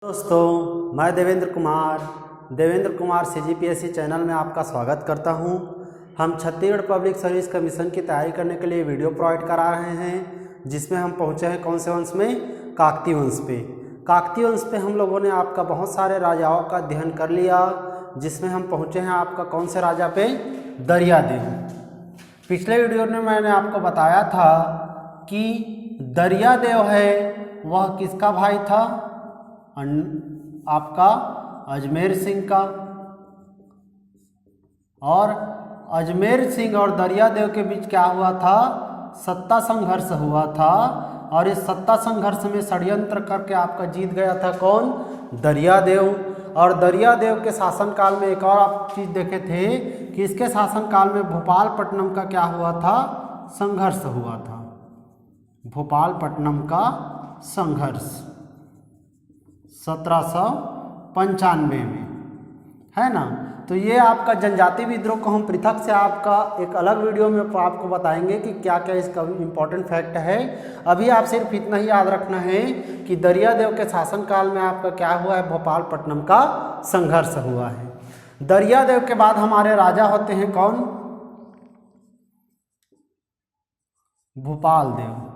दोस्तों, मैं Devendra Kumar CGPSC channel में आपका स्वागत करता हूं। हम छत्तीसगढ़ पब्लिक सर्विस कमीशन की तैयारी करने के लिए वीडियो प्रोवाइड करा रहे हैं, जिसमें हम पहुंचे हैं कौन से वंश में? काकतीय वंश पे। काकतीय वंश पे हम लोगों ने आपका बहुत सारे राजाओं का अध्ययन कर लिया, जिसमें हम पहुँचे हैं आपका कौन से राजा पे? दरियादेव। पिछले वीडियो में मैंने आपको बताया था कि दरियादेव है वह किसका भाई था? आपका अजमेर सिंह का। और अजमेर सिंह और दरियादेव के बीच क्या हुआ था? सत्ता संघर्ष हुआ था, और इस सत्ता संघर्ष में षड्यंत्र करके आपका जीत गया था कौन? दरियादेव। और दरियादेव के शासनकाल में एक और आप चीज़ देखे थे कि इसके शासनकाल में भोपालपट्टनम का क्या हुआ था? संघर्ष हुआ था। भोपालपट्टनम का संघर्ष 1795 में, है ना। तो ये आपका जनजाति विद्रोह को हम पृथक से आपका एक अलग वीडियो में आपको बताएंगे कि क्या क्या इसका इम्पोर्टेंट फैक्ट है। अभी आप सिर्फ इतना ही याद रखना है कि दरियादेव के शासनकाल में आपका क्या हुआ है? भोपालपट्टनम का संघर्ष हुआ है। दरियादेव के बाद हमारे राजा होते हैं कौन? भूपाल देव।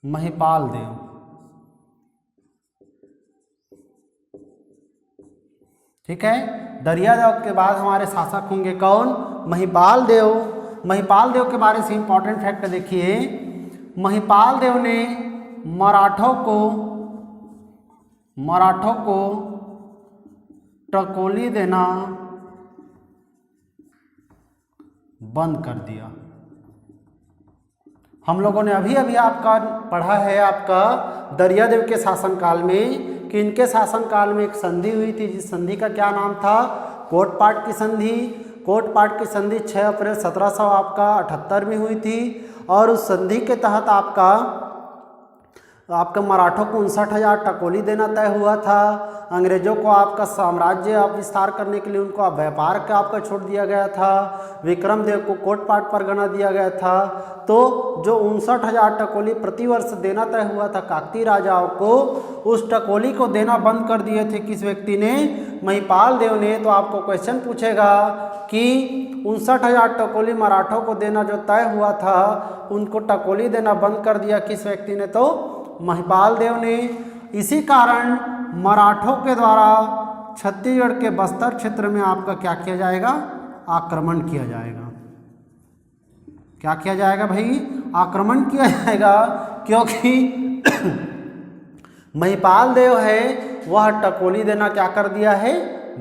महिपाल देव। ठीक है। दरियादेव के बाद हमारे शासक होंगे कौन? महिपाल देव। महिपाल देव के बारे से इंपॉर्टेंट फैक्ट देखिए। महिपाल देव ने मराठों को टकोली देना बंद कर दिया। हम लोगों ने अभी अभी आपका पढ़ा है आपका दरियादेव के शासनकाल में कि इनके शासनकाल में एक संधि हुई थी, जिस संधि का क्या नाम था? कोटपाट की संधि। कोटपाट की संधि 6 अप्रैल 1778 में हुई थी, और उस संधि के तहत आपका मराठों को 59,000 टकोली देना तय हुआ था। अंग्रेजों को आपका साम्राज्य विस्तार करने के लिए उनको व्यापार का आपका छोड़ दिया गया था। विक्रमदेव को कोटपाट परगना दिया गया था। तो जो 59,000 टकोली प्रतिवर्ष देना तय हुआ था काकतीय राजाओं को, उस टकोली को देना बंद कर दिए थे किस व्यक्ति ने? महिपाल देव ने। तो आपको क्वेश्चन पूछेगा कि 59,000 टकोली मराठों को देना जो तय हुआ था, उनको टकोली देना बंद कर दिया किस व्यक्ति ने? तो महिपाल देव ने। इसी कारण मराठों के द्वारा छत्तीसगढ़ के बस्तर क्षेत्र में आपका क्या किया जाएगा? आक्रमण किया जाएगा। क्या किया जाएगा भाई? आक्रमण किया जाएगा, क्योंकि महिपाल देव है वह टकोली देना क्या कर दिया है?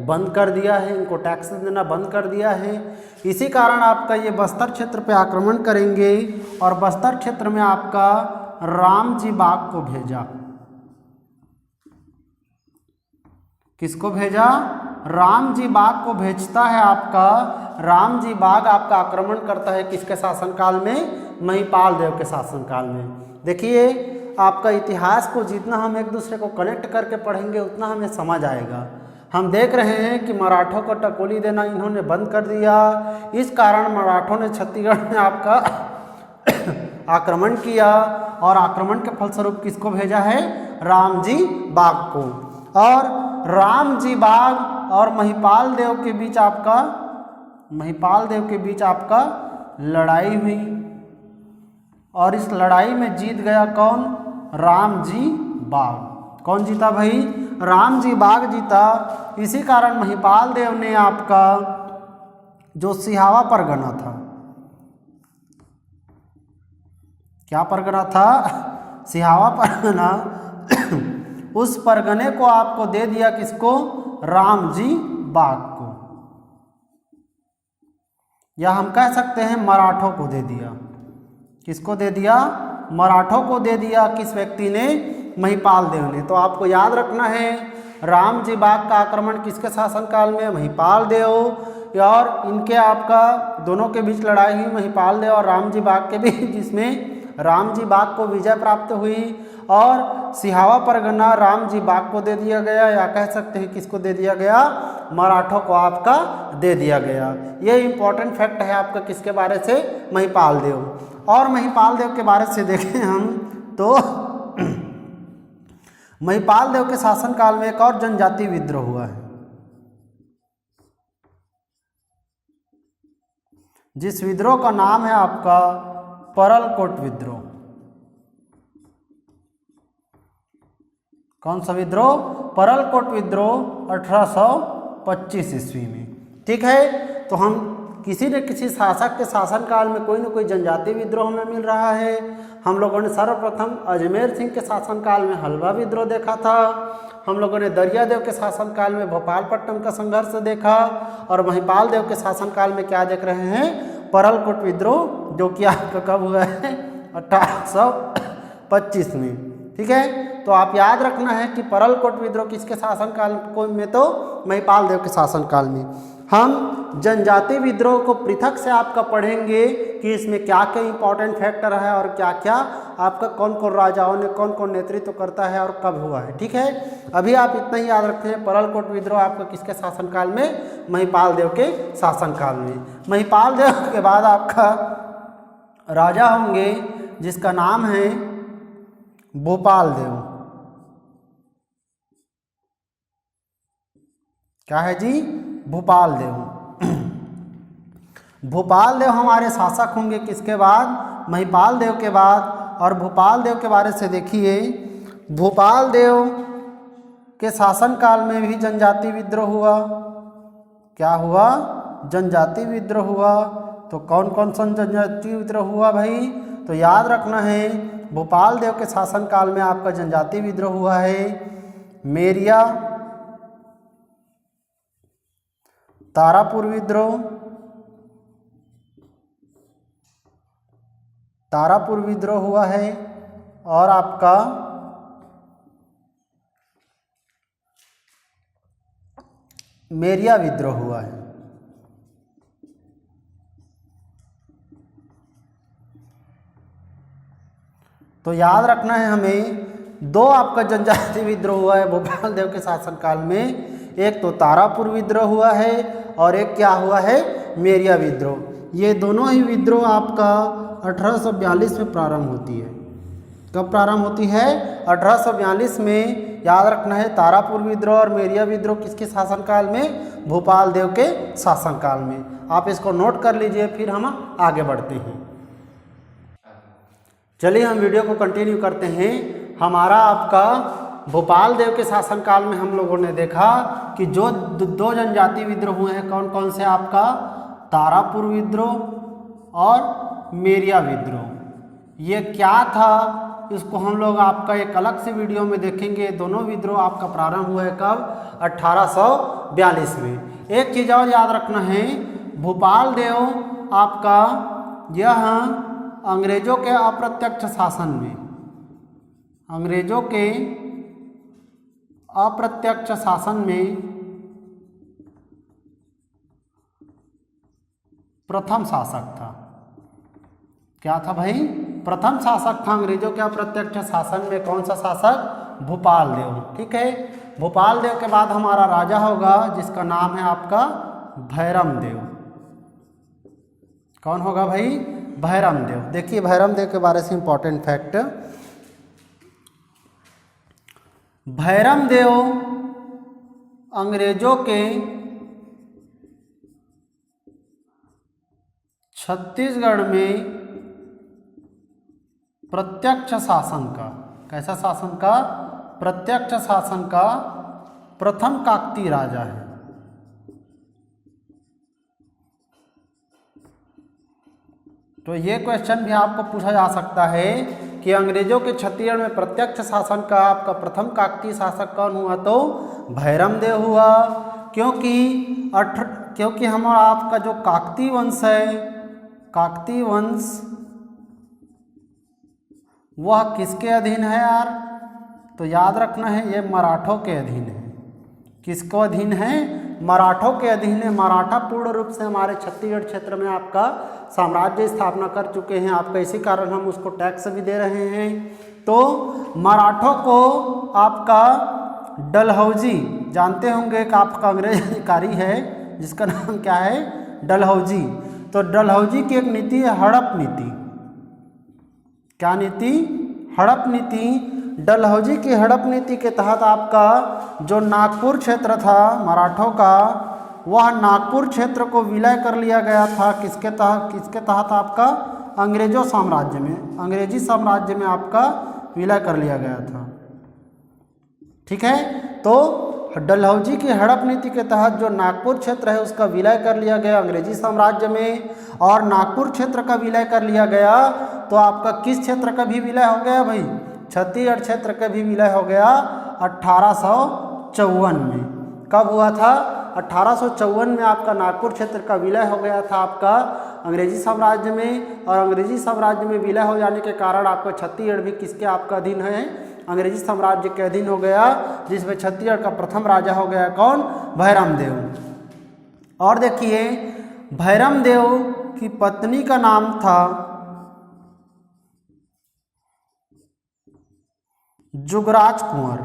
बंद कर दिया है। इनको टैक्स देना बंद कर दिया है। इसी कारण आपका ये बस्तर क्षेत्र पे आक्रमण करेंगे, और बस्तर क्षेत्र में आपका रामजी बाग को भेजा। किसको भेजा? रामजी बाग को भेजता है आपका। रामजी बाग आपका आक्रमण करता है किसके शासनकाल में? महिपाल देव के शासनकाल में। देखिए, आपका इतिहास को जितना हम एक दूसरे को कनेक्ट करके पढ़ेंगे उतना हमें समझ आएगा। हम देख रहे हैं कि मराठों को टकोली देना इन्होंने बंद कर दिया। इस कारण मराठों ने छत्तीसगढ़ में आपका आक्रमण किया, और आक्रमण के फलस्वरूप किसको भेजा है? रामजी बाग को। और रामजी बाग और महिपाल देव के बीच आपका लड़ाई हुई, और इस लड़ाई में जीत गया कौन? रामजी बाग। कौन जीता भाई? रामजी बाग जीता। इसी कारण महिपाल देव ने आपका जो सिहावा परगना था, क्या परगना था? सिहावा परगना। उस परगने को आपको दे दिया किसको? रामजी बाग को, या हम कह सकते हैं मराठों को दे दिया। किसको दे दिया? मराठों को दे दिया। किस व्यक्ति ने? महिपाल देव ने। तो आपको याद रखना है, रामजी बाग का आक्रमण किसके शासनकाल में? महिपाल देव। और इनके आपका दोनों के बीच लड़ाई हुई, महिपाल देव और रामजी बाग के बीच, जिसमें रामजी बाग को विजय प्राप्त हुई, और सिहावा परगना रामजी बाग को दे दिया गया, या कह सकते हैं किसको दे दिया गया? मराठों को आपका दे दिया गया। ये इंपॉर्टेंट फैक्ट है आपका किसके बारे से? महिपाल देव। और महिपाल देव के बारे से देखें हम तो महिपाल देव के शासनकाल में एक और जनजाति विद्रोह हुआ है, जिस विद्रोह का नाम है आपका परलकोट विद्रोह। कौन सा विद्रोह? परलकोट विद्रोह 1825 ईस्वी में। ठीक है, तो हम किसी न किसी शासक के शासनकाल में कोई न कोई जनजाति विद्रोह में मिल रहा है। हम लोगों ने सर्वप्रथम अजमेर सिंह के शासनकाल में हलवा विद्रोह देखा था, हम लोगों ने दरियादेव के शासनकाल में भोपालपट्टनम का संघर्ष देखा, और महिपाल देव के शासनकाल में क्या देख रहे हैं? परलकोट विद्रोह, जो कि आपका कब हुआ है? 1825 में। ठीक है, तो आप याद रखना है कि परलकोट विद्रोह किसके शासनकाल में? तो महिपाल देव के शासनकाल में। हम जनजाति विद्रोह को पृथक से आपका पढ़ेंगे कि इसमें क्या क्या इंपॉर्टेंट फैक्टर है और क्या क्या आपका कौन कौन राजाओं ने कौन कौन नेतृत्व करता है और कब हुआ है। ठीक है, अभी आप इतना ही याद रखते हैं, परलकोट विद्रोह आपका किसके शासनकाल में? महिपाल देव के शासनकाल में। महिपाल देव के बाद आपका राजा होंगे जिसका नाम है भूपाल देव। क्या है जी? भूपाल देव। भूपाल देव हमारे शासक होंगे किसके बाद? महिपाल देव के बाद। और भूपाल देव के बारे से देखिए, भूपाल देव के शासनकाल में भी जनजाति विद्रोह हुआ। क्या हुआ? जनजाति विद्रोह हुआ। तो कौन कौन सा जनजाति विद्रोह हुआ भाई? तो याद रखना है, भूपाल देव के शासनकाल में आपका जनजाति विद्रोह हुआ है मेरिया, तारापुर विद्रोह, तारापुर विद्रोह हुआ है, और आपका मेरिया विद्रोह हुआ है। तो याद रखना है हमें, दो आपका जनजाति विद्रोह हुआ है भूपाल देव के शासनकाल में। एक तो तारापुर विद्रोह हुआ है और एक क्या हुआ है? मेरिया विद्रोह। ये दोनों ही विद्रोह आपका 1842 में प्रारंभ होती है। कब प्रारंभ होती है? 1842 में। याद रखना है, तारापुर विद्रोह और मेरिया विद्रोह किसके शासनकाल में? भूपाल देव के शासनकाल में। आप इसको नोट कर लीजिए, फिर हम आगे बढ़ते हैं। चलिए हम वीडियो को कंटिन्यू करते हैं। हमारा आपका भूपाल देव के शासनकाल में हम लोगों ने देखा कि जो दो जनजाति विद्रोह हुए हैं, कौन कौन से? आपका तारापुर विद्रोह और मेरिया विद्रोह। ये क्या था इसको हम लोग आपका एक अलग से वीडियो में देखेंगे। दोनों विद्रोह आपका प्रारंभ हुआ है कब? 1842 में। एक चीज़ और याद रखना है, भूपाल देव आपका यह अंग्रेजों के अप्रत्यक्ष शासन में, अंग्रेजों के अप्रत्यक्ष शासन में प्रथम शासक था। क्या था भाई? प्रथम शासक था अंग्रेजों के अप्रत्यक्ष शासन में। कौन सा शासक? भूपाल देव। ठीक है, भूपाल देव के बाद हमारा राजा होगा जिसका नाम है आपका भैरम देव। कौन होगा भाई? भैरम देव। देखिए भैरम देव के बारे से इंपॉर्टेंट फैक्ट, भैरम देव अंग्रेजों के छत्तीसगढ़ में प्रत्यक्ष शासन का, कैसा शासन का? प्रत्यक्ष शासन का प्रथम काकती राजा है। तो ये क्वेश्चन भी आपको पूछा जा सकता है कि अंग्रेजों के छत्तीसगढ़ में प्रत्यक्ष शासन का आपका प्रथम काकती शासक कौन हुआ? तो भैरम देव हुआ। क्योंकि हमारा आपका जो काकती वंश है, काकती वंश वह किसके अधीन है यार? तो याद रखना है, ये मराठों के अधीन है। किसको अधीन है? मराठों के अधीन है। मराठा पूर्ण रूप से हमारे छत्तीसगढ़ क्षेत्र में आपका साम्राज्य स्थापना कर चुके हैं। आपका इसी कारण हम उसको टैक्स भी दे रहे हैं। तो मराठों को आपका डलहौजी, जानते होंगे, एक आपका अंग्रेज अधिकारी है जिसका नाम क्या है? डलहौजी। तो डलहौजी की एक नीति है हड़प नीति। क्या नीति? हड़प नीति, डलहौजी की हड़प नीति के तहत आपका जो नागपुर क्षेत्र था मराठों का, वह नागपुर क्षेत्र को विलय कर लिया गया था। किसके तहत आपका अंग्रेजों साम्राज्य में, अंग्रेजी साम्राज्य में आपका विलय कर लिया गया था। ठीक है, तो डलहौजी की हड़प नीति के तहत जो नागपुर क्षेत्र है उसका विलय कर लिया गया अंग्रेजी साम्राज्य में, और नागपुर क्षेत्र का विलय कर लिया गया तो आपका किस क्षेत्र का भी विलय हो गया भाई? छत्तीसगढ़ क्षेत्र का भी विलय हो गया 1854 में। कब हुआ था? 1854 में आपका नागपुर क्षेत्र का विलय हो गया था आपका अंग्रेजी साम्राज्य में, और अंग्रेजी साम्राज्य में विलय हो जाने के कारण आपका छत्तीसगढ़ भी किसके आपका अधीन है? अंग्रेजी साम्राज्य के अधीन हो गया, जिसमें छत्तीसगढ़ का प्रथम राजा हो गया कौन? भैरम देव। और देखिए भैरम देव की पत्नी का नाम था जुगराज कुंवर।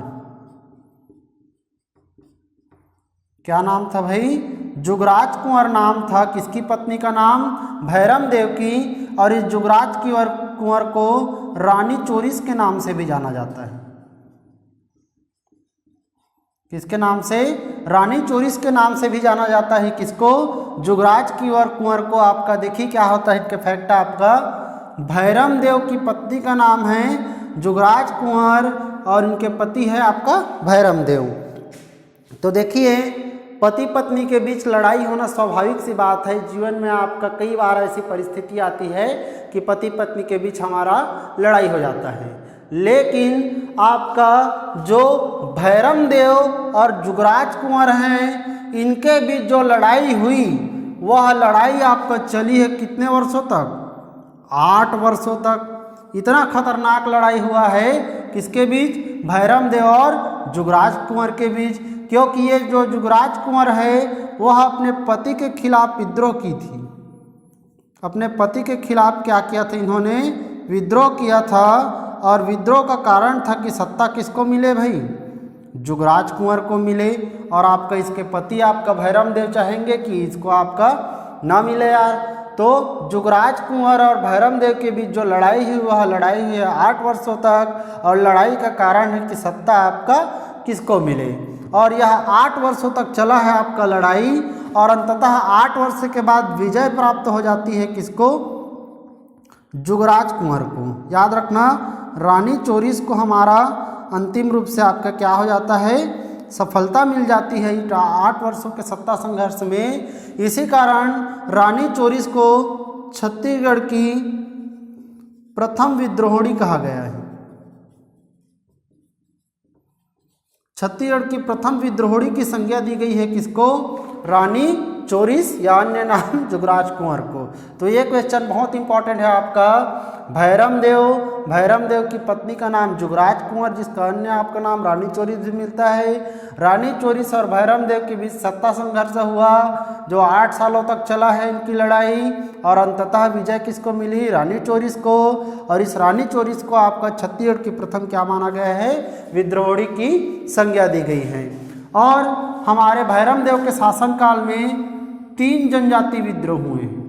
क्या नाम था भाई? जुगराज कुंवर नाम था किसकी पत्नी का नाम? भैरम देव की। और इस जुगराज कुंवर को रानी चोरिस के नाम से भी जाना जाता है। किसके नाम से? रानी चोरिस के नाम से भी जाना जाता है। किसको? जुगराज कुंवर को। आपका देखिए क्या होता है, इनके फैक्ट आपका भैरम देव की पत्नी का नाम है जुगराज कुंवर और इनके पति है आपका भैरम देव। तो देखिए पति पत्नी के बीच लड़ाई होना स्वाभाविक सी बात है। जीवन में आपका कई बार ऐसी परिस्थिति आती है कि पति पत्नी के बीच हमारा लड़ाई हो जाता है, लेकिन आपका जो भैरम देव और जुगराज कुंवर हैं इनके बीच जो लड़ाई हुई वह लड़ाई आपका चली है कितने वर्षों तक? 8 वर्षों तक। इतना खतरनाक लड़ाई हुआ है किसके बीच? भैरम देव और जुगराज कुंवर के बीच। क्योंकि ये जो जुगराज कुंवर है वह अपने पति के खिलाफ विद्रोह की थी। अपने पति के खिलाफ क्या किया था इन्होंने? विद्रोह किया था। और विद्रोह का कारण था कि सत्ता किसको मिले भाई? जुगराज कुंवर को मिले। और आपका इसके पति आपका भैरम देव चाहेंगे कि इसको आपका ना मिले यार। तो जुगराज कुंवर और भैरम देव के बीच जो लड़ाई हुई वह लड़ाई हुई है 8 वर्षों तक। और लड़ाई का कारण है कि सत्ता आपका किसको मिले। और यह 8 वर्षों तक चला है आपका लड़ाई। और अंततः 8 वर्ष के बाद विजय प्राप्त हो जाती है किसको? जुगराज कुंवर को। याद रखना रानी चोरिस को हमारा अंतिम रूप से आपका क्या हो जाता है? सफलता मिल जाती है 8 वर्षों के सत्ता संघर्ष में। इसी कारण रानी चोरिस को छत्तीसगढ़ की प्रथम विद्रोहिणी कहा गया है। छत्तीसगढ़ की प्रथम विद्रोहिणी की संज्ञा दी गई है किसको? रानी चोरिस या अन्य नाम जुगराज कुंवर को। तो ये क्वेश्चन बहुत इंपॉर्टेंट है आपका। भैरम देव की पत्नी का नाम जुगराज कुंवर, जिसका अन्य आपका नाम रानी चोरिस भी मिलता है। रानी चोरिस और भैरम देव के बीच सत्ता संघर्ष हुआ जो 8 सालों तक चला है इनकी लड़ाई। और अंततः विजय किसको मिली? रानी चोरिस को। और इस रानी चोरिस को आपका छत्तीसगढ़ की प्रथम क्या माना गया है? विद्रोहिणी की संज्ञा दी गई है। और हमारे भैरम देव के शासनकाल में 3 जनजाति विद्रोह हुए हैं।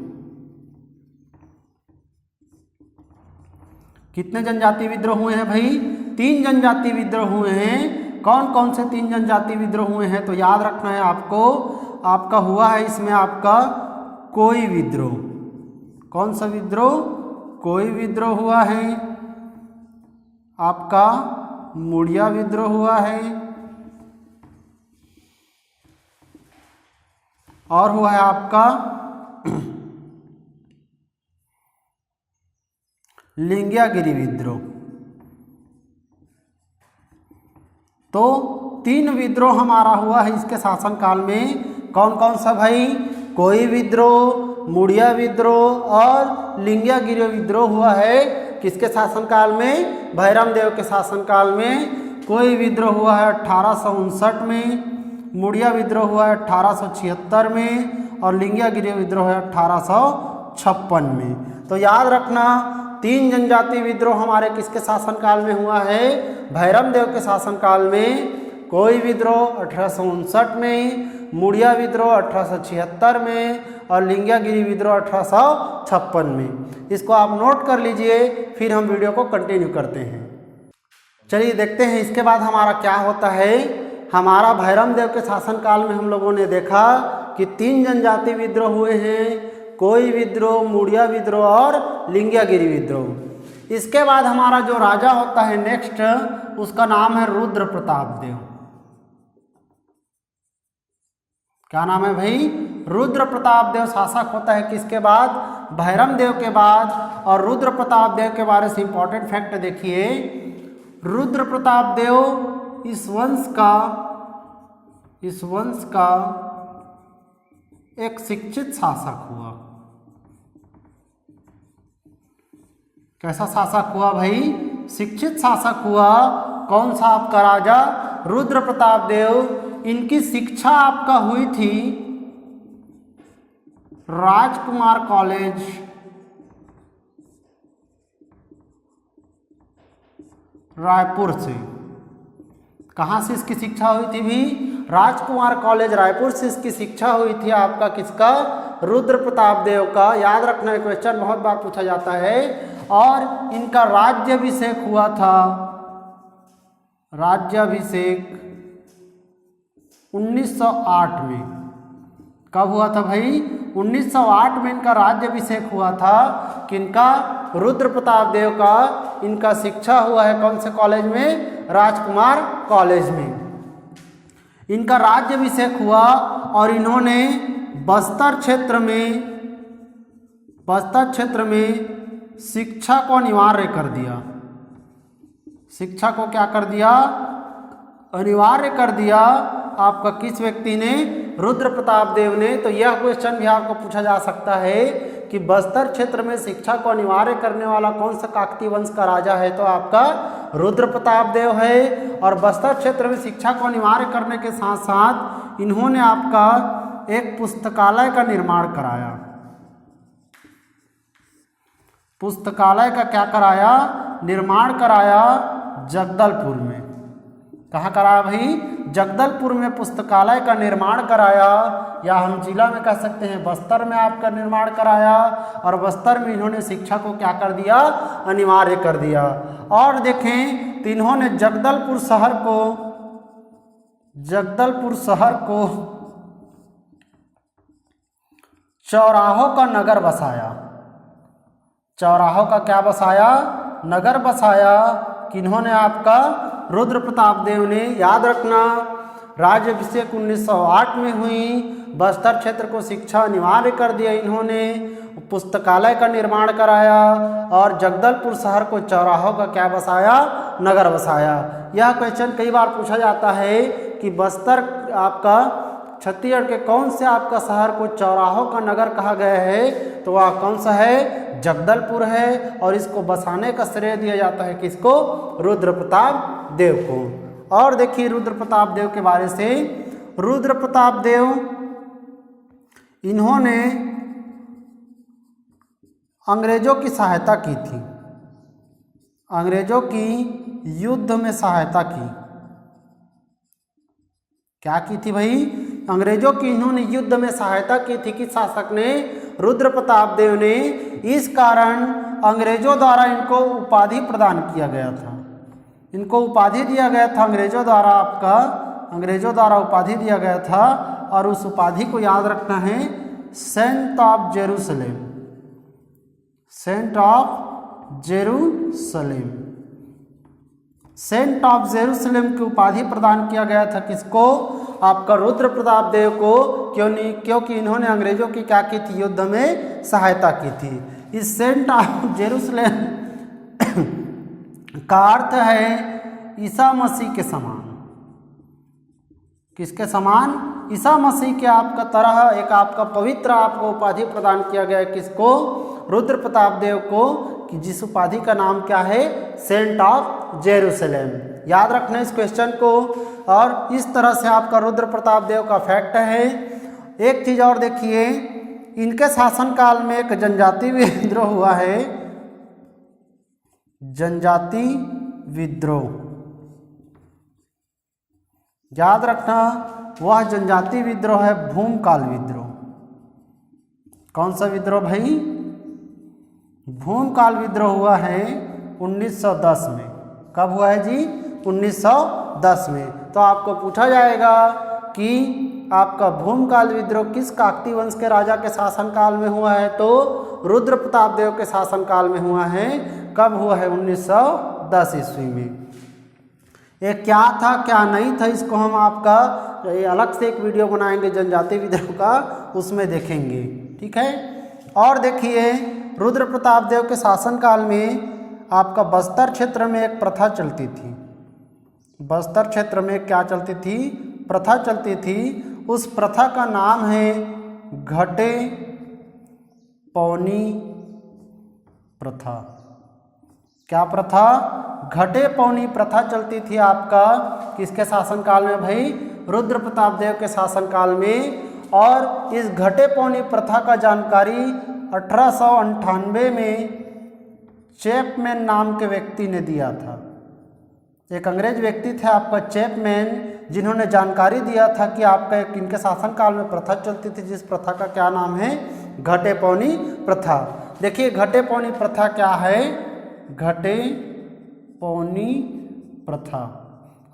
कितने जनजाति विद्रोह हुए हैं भाई? 3 जनजाति विद्रोह हुए हैं। कौन कौन से 3 जनजाति विद्रोह हुए हैं? तो याद रखना है आपको। आपका हुआ है इसमें आपका कोई विद्रोह। कौन सा विद्रोह? कोई विद्रोह हुआ है। आपका मुड़िया विद्रोह हुआ है। और हुआ है आपका लिंगियागिरी विद्रोह। तो 3 विद्रोह हमारा हुआ है इसके शासनकाल में। कौन कौन सा भाई? कोई विद्रोह, मुड़िया विद्रोह और लिंगियागिरी विद्रोह हुआ है किसके शासनकाल में? भैरम देव के शासनकाल में। कोई विद्रोह हुआ है 1859 में, मुड़िया विद्रोह हुआ है 1876 में और लिंगियागिरी विद्रोह है 1856 में। तो याद रखना 3 जनजाति विद्रोह हमारे किसके शासनकाल में हुआ है? भैरम देव के शासनकाल में। कोई विद्रोह 1859 में, मुड़िया विद्रोह 1876 में और लिंगियागिरी विद्रोह 1856 में। इसको आप नोट कर लीजिए, फिर हम वीडियो को कंटिन्यू करते हैं। चलिए देखते हैं इसके बाद हमारा क्या होता है। हमारा भैरम देव के शासनकाल में हम लोगों ने देखा कि 3 जनजाति विद्रोह हुए हैं, कोई विद्रोह, मुड़िया विद्रोह और लिंगियागिरी विद्रोह। इसके बाद हमारा जो राजा होता है नेक्स्ट, उसका नाम है रुद्र प्रताप देव। क्या नाम है भाई? रुद्र प्रताप देव शासक होता है किसके बाद? भैरम देव के बाद। और रुद्र प्रताप देव के बारे से इंपॉर्टेंट फैक्ट देखिए, रुद्र प्रताप देव इस वंश का एक शिक्षित शासक हुआ। कैसा शासक हुआ भाई? शिक्षित शासक हुआ। कौन सा आपका राजा? रुद्र प्रताप देव। इनकी शिक्षा आपका हुई थी राजकुमार कॉलेज, रायपुर से। कहाँ से इसकी शिक्षा हुई थी भी? राजकुमार कॉलेज रायपुर से इसकी शिक्षा हुई थी आपका किसका? रुद्र प्रताप देव का। याद रखना, क्वेश्चन बहुत बार पूछा जाता है। और इनका राज्याभिषेक हुआ था, राज्याभिषेक 1908 में। कब हुआ था भाई? 1908 में इनका राज्याभिषेक हुआ था। किनका? रुद्र प्रताप देव का। इनका शिक्षा हुआ है कौन से कॉलेज में? राजकुमार कॉलेज में। इनका राज्याभिषेक हुआ और इन्होंने बस्तर क्षेत्र में शिक्षा को अनिवार्य कर दिया। शिक्षा को क्या कर दिया? अनिवार्य कर दिया। आपका किस व्यक्ति ने? रुद्र प्रताप देव ने। तो यह क्वेश्चन भी आपको पूछा जा सकता है कि बस्तर क्षेत्र में शिक्षा को अनिवार्य करने वाला कौन सा काकतीय वंश का राजा है? तो आपका रुद्र प्रताप देव है। और बस्तर क्षेत्र में शिक्षा को अनिवार्य करने के साथ साथ इन्होंने आपका एक पुस्तकालय का निर्माण कराया। पुस्तकालय का क्या कराया? निर्माण कराया जगदलपुर में। कहाँ कराया भाई? जगदलपुर में पुस्तकालय का निर्माण कराया, या हम जिला में कह सकते हैं बस्तर में आपका निर्माण कराया। और बस्तर में इन्होंने शिक्षा को क्या कर दिया? अनिवार्य कर दिया। और देखें तो इन्होंने जगदलपुर शहर को चौराहों का नगर बसाया। चौराहों का क्या बसाया? नगर बसाया। किन्होंने? आपका रुद्र प्रताप देव ने। याद रखना, राज्याभिषेक 1908 में हुई। बस्तर क्षेत्र को शिक्षा अनिवार्य कर दिया इन्होंने। पुस्तकालय का निर्माण कराया और जगदलपुर शहर को चौराहों का क्या बसाया? नगर बसाया। यह क्वेश्चन कई बार पूछा जाता है कि बस्तर आपका छत्तीसगढ़ के कौन से आपका शहर को चौराहों का नगर कहा गया है? तो वह कौन सा है? जगदलपुर है। और इसको बसाने का श्रेय दिया जाता है किसको? रुद्र प्रताप देव को। और देखिए रुद्र प्रताप देव के बारे से, रुद्र प्रताप देव इन्होंने अंग्रेजों की सहायता की थी। अंग्रेजों की युद्ध में सहायता की। क्या की थी भाई? अंग्रेजों की इन्होंने युद्ध में सहायता की थी। किस शासक ने? रुद्र प्रताप देव ने। इस कारण अंग्रेजों द्वारा इनको उपाधि प्रदान किया गया था। इनको उपाधि दिया गया था अंग्रेजों द्वारा। आपका अंग्रेजों द्वारा उपाधि दिया गया था। और उस उपाधि को याद रखना है, saint of Jerusalem. Saint of Jerusalem. Saint of Jerusalem की उपाधि प्रदान किया गया था किसको? आपका रुद्र प्रताप देव को। क्योंकि इन्होंने अंग्रेजों की क्या की थी? युद्ध में सहायता की थी। इस सेंट ऑफ जेरूसलेम का अर्थ है ईसा मसीह के समान। किसके समान? ईसा मसीह के आपका तरह एक आपका पवित्र आपको उपाधि प्रदान किया गया है। किसको? रुद्र प्रताप देव को। कि जिस उपाधि का नाम क्या है? Saint of Jerusalem. याद रखना इस क्वेश्चन को। और इस तरह से आपका रुद्र प्रताप देव का फैक्ट है। एक चीज और देखिए, इनके शासनकाल में एक जनजाति विद्रोह हुआ है। जनजाति विद्रोह। याद रखना, वह जनजाति विद्रोह है भूमकाल विद्रोह। कौन सा विद्रोह भाई? भूमकाल विद्रोह हुआ है 1910 में। कब हुआ है जी? 1910 में। तो आपको पूछा जाएगा कि आपका भूमकाल विद्रोह किस काकतीय वंश के राजा के शासनकाल में हुआ है? तो रुद्र प्रताप देव के शासनकाल में हुआ है। कब हुआ है? 1910 ईस्वी में। ये क्या था क्या नहीं था, इसको हम आपका अलग से एक वीडियो बनाएंगे जनजाति विद्रोह का, उसमें देखेंगे। ठीक है। और देखिए, रुद्र प्रताप देव के शासनकाल में आपका बस्तर क्षेत्र में एक प्रथा चलती थी। बस्तर क्षेत्र में क्या चलती थी? प्रथा चलती थी। उस प्रथा का नाम है घटे पौनी प्रथा। क्या प्रथा? घटे पौनी प्रथा चलती थी आपका किसके शासनकाल में भाई? रुद्र प्रताप देव के शासनकाल में। और इस घटे पौनी प्रथा का जानकारी 1898 में चैपमैन नाम के व्यक्ति ने दिया था। एक अंग्रेज व्यक्ति थे आपका चैपमैन, जिन्होंने जानकारी दिया था कि आपका एक इनके शासनकाल में प्रथा चलती थी, जिस प्रथा का क्या नाम है? घटे पौनी प्रथा। देखिए घटे पौनी प्रथा क्या है? घटे पौनी प्रथा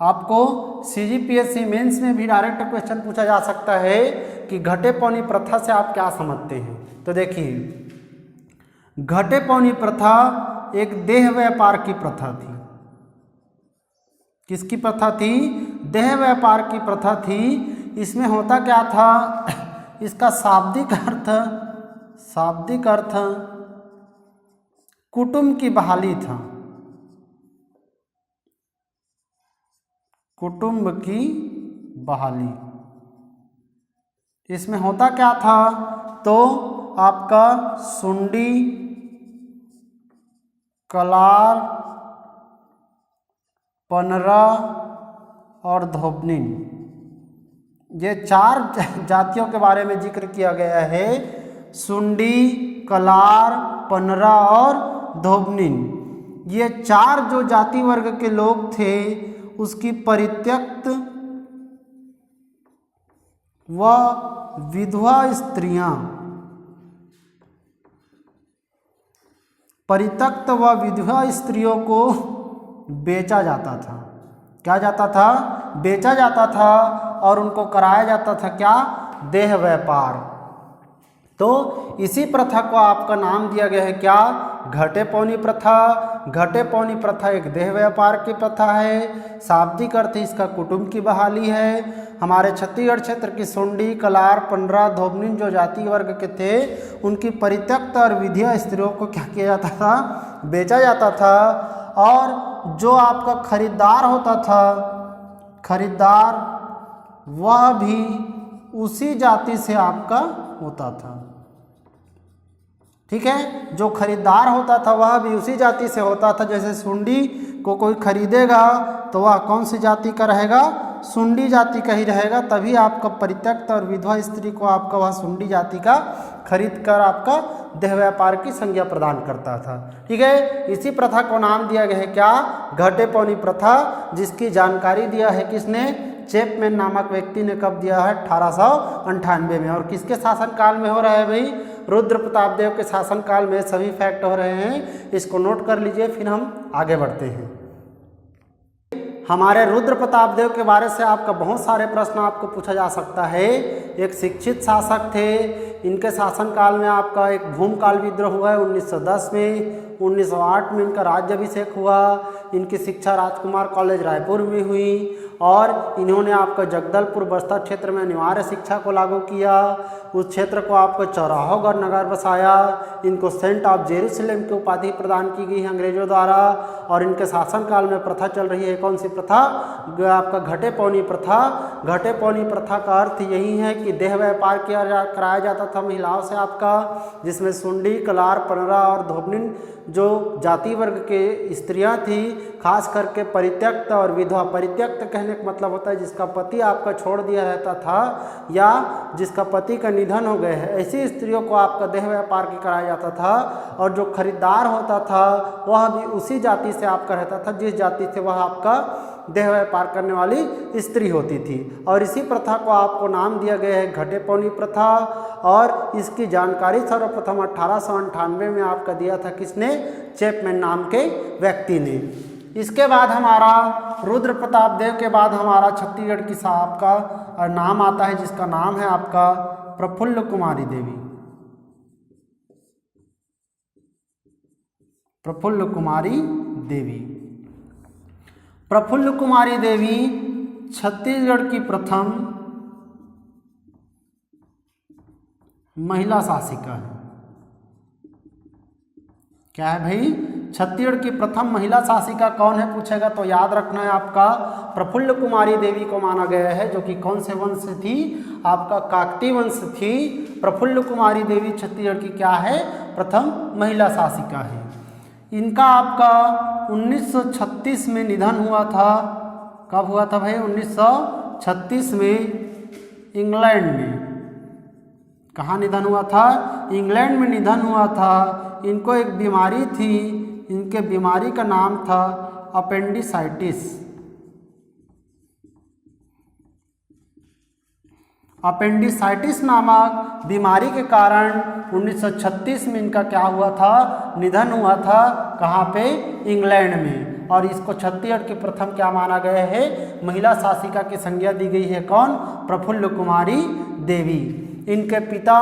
आपको CGPSC मेंस में भी डायरेक्ट क्वेश्चन पूछा जा सकता है कि घटे पौनी प्रथा से आप क्या समझते हैं। तो देखिए, घटे पौनी प्रथा एक देह व्यापार की प्रथा थी। किसकी प्रथा थी? देह व्यापार की प्रथा थी। इसमें होता क्या था? इसका शाब्दिक अर्थ कुटुंब की बहाली था। कुटुंब की बहाली। इसमें होता क्या था? तो आपका सुंडी, कलार, पनरा और धोबनिन, ये 4 जातियों के बारे में जिक्र किया गया है। सुंडी, कलार, पनरा और धोबनिन, ये 4 जो जाति वर्ग के लोग थे उसकी परित्यक्त व विधवा स्त्रियां, परित्यक्त व विधवा स्त्रियों को बेचा जाता था। क्या जाता था? बेचा जाता था। और उनको कराया जाता था क्या? देह व्यापार। तो इसी प्रथा को आपका नाम दिया गया है क्या? घटे पौनी प्रथा। घटे पौनी प्रथा एक देह व्यापार की प्रथा है। शाब्दिक अर्थ इसका कुटुंब की बहाली है। हमारे छत्तीसगढ़ क्षेत्र की सुंडी, कलार, पनरा, धोबनिन जो जाति वर्ग के थे, उनकी परित्यक्त और विधवा स्त्रियों को क्या किया जाता था? बेचा जाता था। और जो आपका खरीदार होता था, खरीदार, वह भी उसी जाति से आपका होता था। ठीक है। जो खरीदार होता था वह भी उसी जाति से होता था। जैसे सुंडी को कोई खरीदेगा तो वह कौन सी जाति का रहेगा? सुंडी जाति का ही रहेगा। तभी आपका परित्यक्त और विधवा स्त्री को आपका वह सुंडी जाति का खरीद कर आपका देह व्यापार की संज्ञा प्रदान करता था। ठीक है। इसी प्रथा को नाम दिया गया है क्या? घटे पौनी प्रथा, जिसकी जानकारी दिया है किसने? चैपमैन नामक व्यक्ति ने। कब दिया है? 1898 में। और किसके शासनकाल में हो रहा है भाई? रुद्र प्रताप देव के शासनकाल में सभी फैक्ट हो रहे हैं। इसको नोट कर लीजिए, फिर हम आगे बढ़ते हैं। हमारे रुद्र प्रताप देव के बारे से आपका बहुत सारे प्रश्न आपको पूछा जा सकता है। एक शिक्षित शासक थे। इनके शासनकाल में आपका एक भूमकाल विद्रोह हुआ है 1910 में। 1908 में इनका राज्याभिषेक हुआ। इनकी शिक्षा राजकुमार कॉलेज रायपुर में हुई। और इन्होंने आपका जगदलपुर बस्तर क्षेत्र में अनिवार्य शिक्षा को लागू किया। उस क्षेत्र को आपको चौराहोगढ़ नगर बसाया। इनको सेंट ऑफ जेरूसलेम की उपाधि प्रदान की गई है अंग्रेजों द्वारा। और इनके शासनकाल में प्रथा चल रही है कौन सी प्रथा? आपका घटे पौनी प्रथा। घटे पौनी प्रथा का अर्थ यही है कि देह व्यापार कराया जाता था महिलाओं से आपका, जिसमें सुंडी, कलार, पनरा और धोबनिन जो जाति वर्ग के स्त्रियां थी, खास करके परित्यक्त और विधवा। परित्यक्त कहने का मतलब होता है जिसका पति आपका छोड़ दिया रहता था या जिसका पति का निधन हो गए है, ऐसी स्त्रियों को आपका देह व्यापार की कराया जाता था। और जो खरीदार होता था वह भी उसी जाति से आपका रहता था जिस जाति से वह आपका देह व्यापार करने वाली स्त्री होती थी। और इसी प्रथा को आपको नाम दिया गया है घटे पौनी प्रथा। और इसकी जानकारी सर्वप्रथम 1898 में आपका दिया था किसने? चैपमैन नाम के व्यक्ति ने। इसके बाद हमारा रुद्र प्रताप देव के बाद हमारा छत्तीसगढ़ की साहब का नाम आता है, जिसका नाम है आपका प्रफुल्ल कुमारी देवी। प्रफुल्ल कुमारी देवी। प्रफुल्ल कुमारी देवी छत्तीसगढ़ की प्रथम महिला शासिका है। क्या है भाई? छत्तीसगढ़ की प्रथम महिला शासिका कौन है पूछेगा तो याद रखना है आपका प्रफुल्ल कुमारी देवी को माना गया है, जो कि कौन से वंश से थी? आपका काकती वंश थी। प्रफुल्ल कुमारी देवी छत्तीसगढ़ की क्या है? प्रथम महिला शासिका है। इनका आपका 1936 में निधन हुआ था। कब हुआ था भाई? 1936 में इंग्लैंड में। कहाँ निधन हुआ था? इंग्लैंड में निधन हुआ था। इनको एक बीमारी थी, इनके बीमारी का नाम था अपेंडिसाइटिस। अपेंडिसाइटिस नामक बीमारी के कारण 1936 में इनका क्या हुआ था? निधन हुआ था। कहाँ पे? इंग्लैंड में। और इसको छत्तीसगढ़ के प्रथम क्या माना गया है? महिला शासिका की संज्ञा दी गई है। कौन? प्रफुल्ल कुमारी देवी। इनके पिता,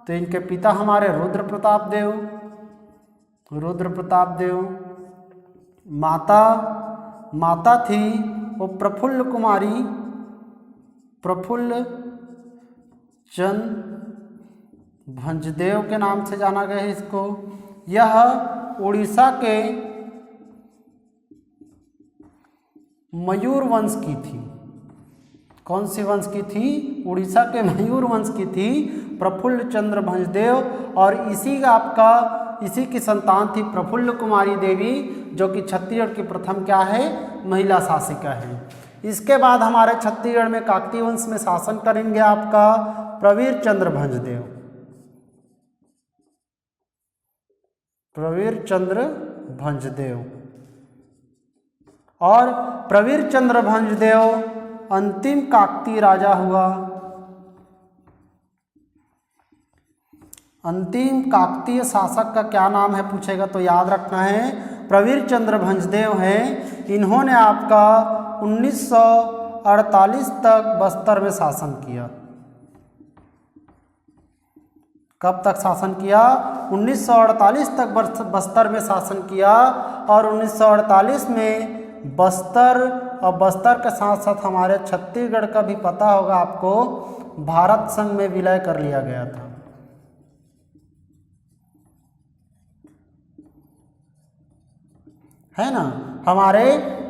तो इनके पिता हमारे रुद्र प्रताप देव। रुद्र प्रताप देव। माता थी वो प्रफुल्ल कुमारी, प्रफुल्ल चंद भंजदेव के नाम से जाना गया है इसको। यह उड़ीसा के मयूर वंश की थी। कौन सी वंश की थी? उड़ीसा के मयूर वंश की थी प्रफुल्ल चंद्र भंजदेव। और इसी की संतान थी प्रफुल्ल कुमारी देवी, जो कि छत्तीसगढ़ की प्रथम क्या है? महिला शासिका है। इसके बाद हमारे छत्तीसगढ़ में काकती वंश में शासन करेंगे आपका प्रवीर चंद्र भंजदेव। प्रवीर चंद्र भंजदेव। और प्रवीर चंद्र भंजदेव अंतिम काकती राजा हुआ। अंतिम काकतीय शासक का क्या नाम है पूछेगा तो याद रखना है प्रवीर चंद्र भंजदेव हैं। इन्होंने आपका 1948 तक बस्तर में शासन किया। कब तक शासन किया? 1948 तक बस्तर में शासन किया। और 1948 में बस्तर, और बस्तर के साथ साथ हमारे छत्तीसगढ़ का भी पता होगा आपको, भारत संघ में विलय कर लिया गया था। है ना? हमारे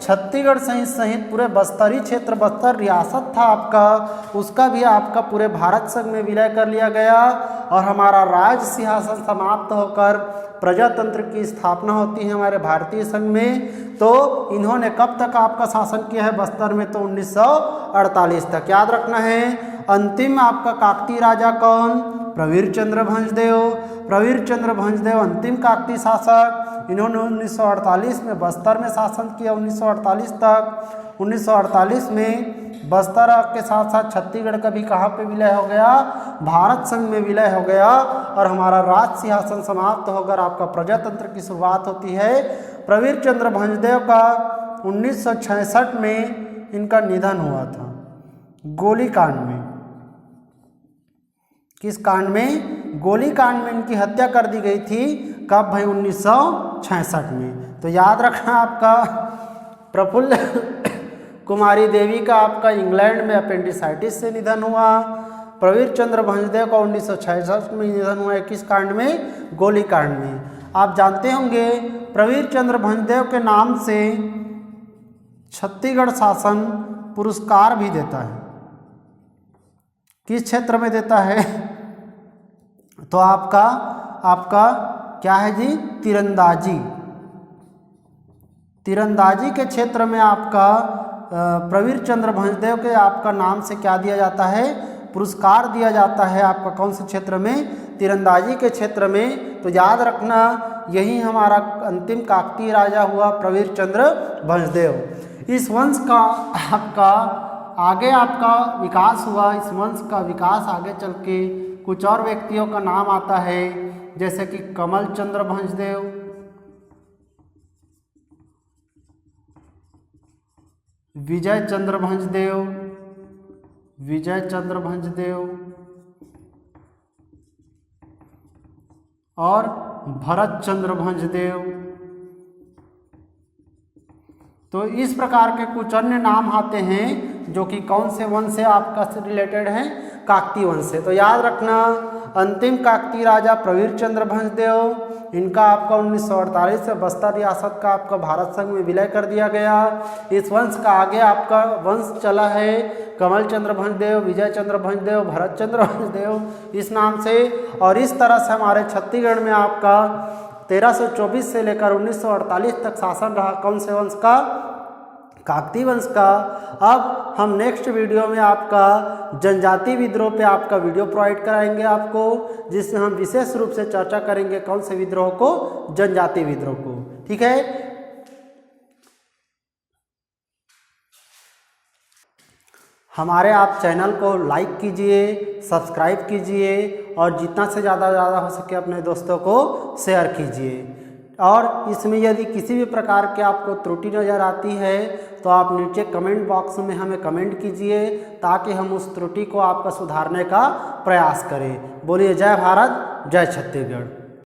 छत्तीसगढ़ सहित पूरे बस्तरी क्षेत्र, बस्तर रियासत था आपका, उसका भी आपका पूरे भारत संघ में विलय कर लिया गया। और हमारा राज सिंहासन समाप्त होकर प्रजातंत्र की स्थापना होती है हमारे भारतीय संघ में। तो इन्होंने कब तक आपका शासन किया है बस्तर में? तो 1948 तक। याद रखना है। अंतिम आपका काकती राजा कौन? प्रवीर चंद्र भंजदेव। प्रवीर चंद्र भंजदेव अंतिम काकती शासक। इन्होंने 1948 में बस्तर में शासन किया 1948 तक। 1948 में बस्तर के साथ साथ छत्तीसगढ़ का भी कहाँ पे विलय हो गया? भारत संघ में विलय हो गया। और हमारा राज सिंहासन समाप्त होकर आपका प्रजातंत्र की शुरुआत होती है। प्रवीर चंद्र भंजदेव का 1966 में इनका निधन हुआ था गोली कांड में। किस कांड में? गोली कांड में इनकी हत्या कर दी गई थी। कब भाई? 1966 में। तो याद रखना आपका प्रफुल्ल कुमारी देवी का आपका इंग्लैंड में अपेंडिसाइटिस से निधन हुआ। प्रवीर चंद्र भंजदेव का 1966 में निधन हुआ। किस कांड में? गोली कांड में। आप जानते होंगे प्रवीर चंद्र भंजदेव के नाम से छत्तीसगढ़ शासन पुरस्कार भी देता है। किस क्षेत्र में देता है? तो आपका क्या है जी? तीरंदाजी। तीरंदाजी के क्षेत्र में आपका प्रवीर चंद्र भंजदेव के आपका नाम से क्या दिया जाता है? पुरस्कार दिया जाता है। आपका कौन से क्षेत्र में? तीरंदाजी के क्षेत्र में। तो याद रखना यही हमारा अंतिम काकतीय राजा हुआ प्रवीर चंद्र भंजदेव। इस वंश का आपका आगे आपका विकास हुआ। इस वंश का विकास आगे चल के कुछ और व्यक्तियों का नाम आता है, जैसे कि कमल चंद्र भंजदेव, विजय चंद्र भंजदेव, विजय चंद्र भंजदेव और भरत चंद्र भंजदेव। तो इस प्रकार के कुछ अन्य नाम आते हैं जो कि कौन से वंश से आपका रिलेटेड हैं, काकतीय वंश से। तो याद रखना, अंतिम काकतीय राजा प्रवीर चंद्र भंजदेव, इनका आपका 1948 से बस्तर रियासत का आपका भारत संघ में विलय कर दिया गया। इस वंश का आगे आपका वंश चला है कमल चंद्र भंजदेव, विजय चंद्र भंजदेव, भरत चंद्र भंजदेव इस नाम से। और इस तरह से हमारे छत्तीसगढ़ में आपका 1324 से लेकर 1948 तक शासन रहा कौन से वंश का, काकतीय वंश का। अब हम नेक्स्ट वीडियो में आपका जनजाति विद्रोह पे आपका वीडियो प्रोवाइड कराएंगे आपको, जिसमें हम विशेष रूप से चर्चा करेंगे कौन से विद्रोह को, जनजाति विद्रोह को। ठीक है, हमारे आप चैनल को लाइक कीजिए, सब्सक्राइब कीजिए और जितना से ज़्यादा हो सके अपने दोस्तों को शेयर कीजिए। और इसमें यदि किसी भी प्रकार के आपको त्रुटि नज़र आती है तो आप नीचे कमेंट बॉक्स में हमें कमेंट कीजिए ताकि हम उस त्रुटि को आपका सुधारने का प्रयास करें। बोलिए जय भारत, जय छत्तीसगढ़।